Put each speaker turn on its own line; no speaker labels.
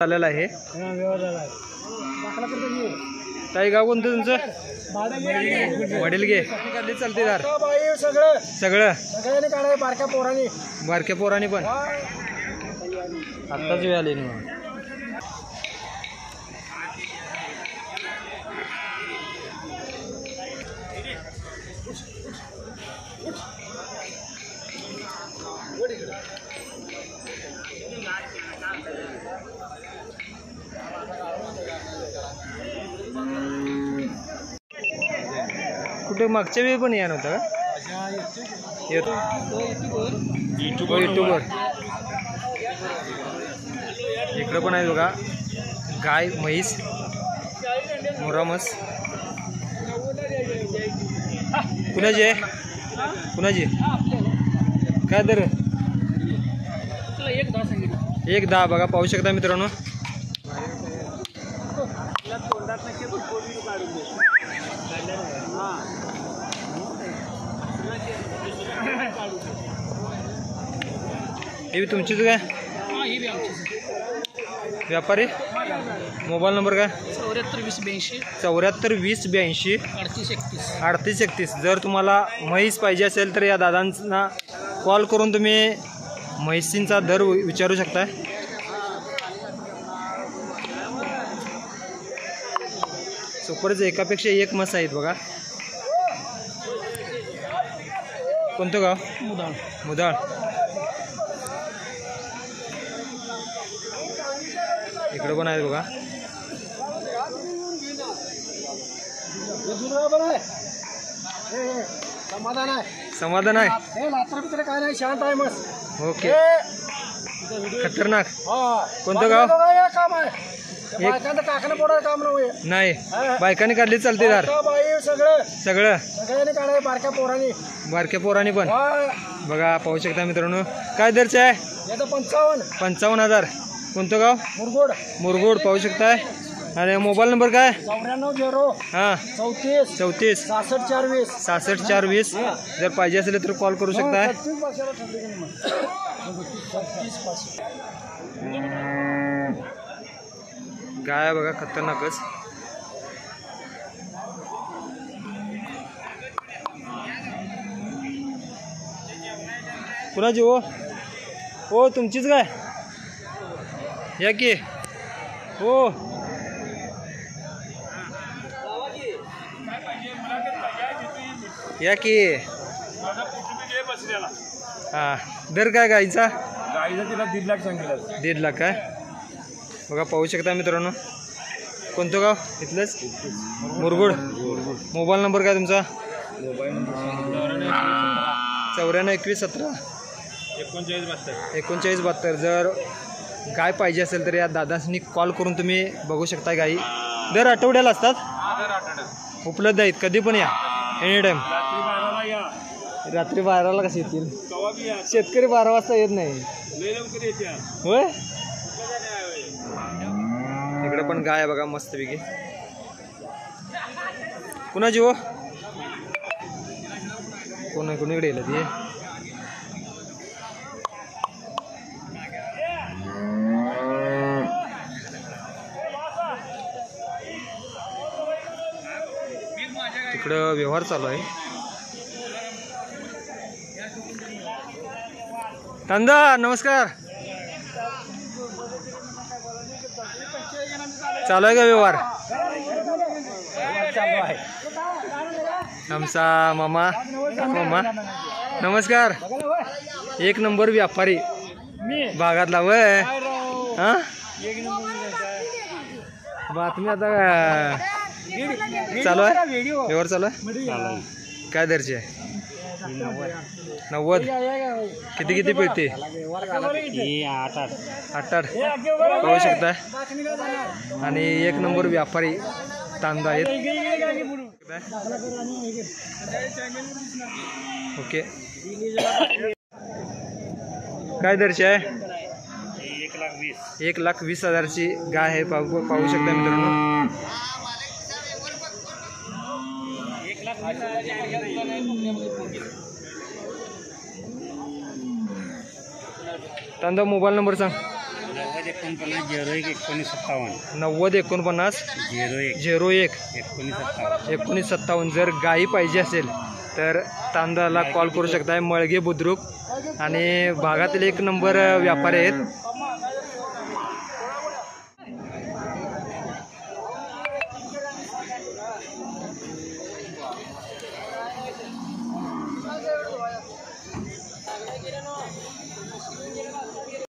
झालेला आहे। ताई गाव कोणतं तुमचं? वडीलगे चालते दार सगळं सगळ्यांनी काढाय बारक्या पोरांनी पण आत्ताच वेळ आली ना। कुठे मागच्या वेळी पण या नव्हता का? युट्यूबवर इकडं पण आहे बघा, गाय म्हैस मोरामस। कुणाची आहे? कुणाची काय दर? 1.10 बघा, पाहू शकता मित्रांनो। ही तुमचीच काय? व्यापारी मोबाईल नंबर काय? 742082 3831। जर तुम्हाला म्हैस पाहिजे असेल तर या दादांना कॉल करून तुम्ही म्हैसींचा दर विचारू शकता। सुपरच एकापेक्षा एक म्हस आहेत बघा। कोणतं गाव? मुदाळ। इकडे पण आहे बघा। समाधान आहे। काय नाही, शांत आहे मस्त। ओके, खतरनाक। कोणतं गाव? नाही, बायकाने काढली चालते दार सगळं बारक्या पोरांनी पण बघा, पाहू शकता मित्रांनो। काय दरचे आहे? 55,000। कोणतं गाव? मुरगोड पाहू शकताय। आणि मोबाईल नंबर काय? 94 हां 34 66 420। जर पाहिजे असेल तर कॉल करू शकताय। गाय बघा, खतरनाकच। कुणाची हो? हो तुमचीच काय? या की हो। या की हा, दर काय गाईचा? तिला 1.5 लाख सांगितलं। 1.5 लाख काय बघा, पाहू शकता मित्रांनो। कोणतं गाव? इथलंच मुरगुड। मोबाईल नंबर काय तुमचा? 942117 3972। जर गाय पाहिजे असेल तर या दादांनी कॉल करून तुम्ही बघू शकता। गाई दर आठवड्याला असतात, उपलब्ध आहेत, कधी पण या, एनी टाइम। रात्री 12ला कसे येतील? शेतकरी 12 वाजता येत नाही होय। इकडे पण गाय आहे बघा, मस्त पैकी। कुणाची हो? कोणीकडे येईल ती? तिकडं व्यवहार चालू आहे। कांदा नमस्कार, चालू आहे का व्यवहार? आमचा मामा नमस्कार। एक नंबर व्यापारी भागातला वय हा। बातमी आता चालू आहे, व्यवहार चालू आहे। काय दर्जा आहे? 90। किती पिळते? 8 पाहू शकता। आणि एक नंबर व्यापारी तांदा आहेत। ओके, काय दर्जा आहे? 1,20,000ची गाय आहे, पाहू शकता मित्रांनो। त्यांचा मोबाईल नंबर सांग. 90 49 01 1957. जर गाई पाहिजे असेल तर तांदळाला कॉल करू शकताय. मळगे बुद्रुक आणि भागातील 1 नंबर व्यापारी आहेत.